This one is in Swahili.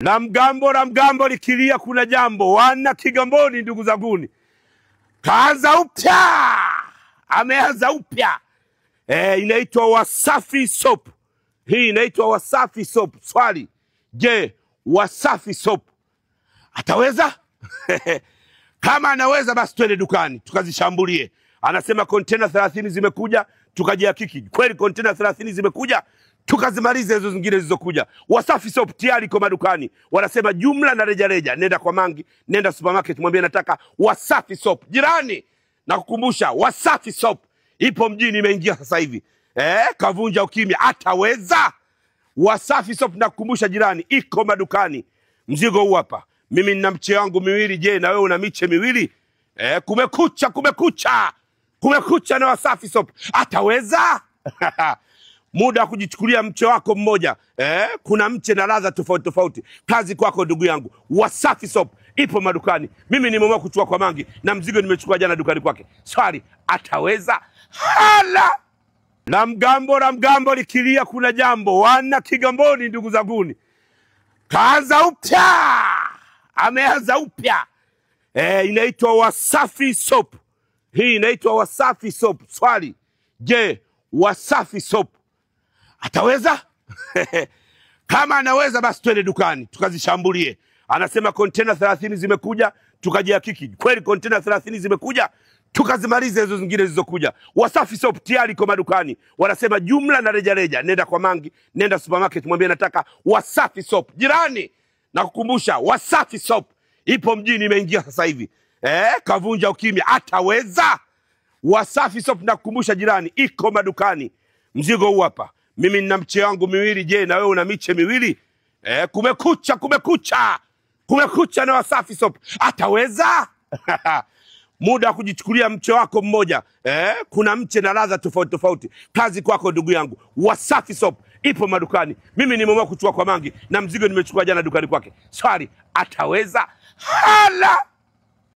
La mgambo likilia kuna jambo. Wana Kigamboni ndugu zanguni. Kaanza upya. Ameanza upya. Inaitwa Wasafi Soap. Hii inaitwa Wasafi Soap. Swali. Je, Wasafi Soap ataweza? Kama anaweza basi twende dukani tukazishambulie. Anasema container 30 zimekuja, tukajihakiki. Kweli container 30 zimekuja, tukazimaliza hizo zingine zilizokuja. Wasafi Soap tayari kwa madukani. Wanasema jumla na rejareja. Nenda kwa Mangi, nenda supermarket, mwambie nataka Wasafi Soap. Jirani, nakukumbusha Wasafi Soap ipo mjini, imeingia sasa hivi. Kavunja ukimya. Ataweza? Wasafi Soap nakukumbusha jirani, iko madukani. Mzigo huu hapa. Mimi nina mche wangu miwili, je na wewe una miche miwili? Kumekucha na Wasafi Soap. Ataweza? Muda kujichukulia mche wako mmoja. Kuna mche na ladha tofauti tofauti. Kazi kwako ndugu yangu. Wasafi Soap ipo madukani. Mimi nimeamua kuchukua kwa Mangi na mzigo nimechukua jana dukani kwake. Swali, ataweza? Hala! La mgambo likilia kuna jambo. Wana Kigamboni ndugu zanguni. Kaanza upya. Ameanza upya. Inaitwa Wasafi Soap. Hii inaitwa Wasafi Soap. Swali, je, Wasafi Soap ataweza? Kama anaweza basi twende dukani tukazishambulie. Anasema container 30 zimekuja, tukajihakiki. Kweli container 30 zimekuja, tukazimaliza hizo zingine zilizokuja. Wasafi Soap tayari kwa madukani. Wanasema jumla na rejareja. Nenda kwa Mangi, nenda supermarket, mwambie nataka Wasafi Soap. Jirani, nakukumbusha Wasafi Soap ipo mjini, imeingia sasa hivi. Kavunja ukimya. Ataweza? Wasafi Soap nakukumbusha jirani, iko madukani. Mzigo huu hapa. Mimi nina mche wangu miwili, je na wewe una miche miwili? Kumekucha na Wasafi Soap. Ataweza? Muda kujichukulia mche wako mmoja. Kuna mche na ladha tofauti tofauti. Kazi kwako ndugu yangu. Wasafi Soap ipo madukani. Mimi nimeamua kuchukua kwa Mangi na mzigo nimechukua jana dukani kwake. Swali, ataweza? Hala!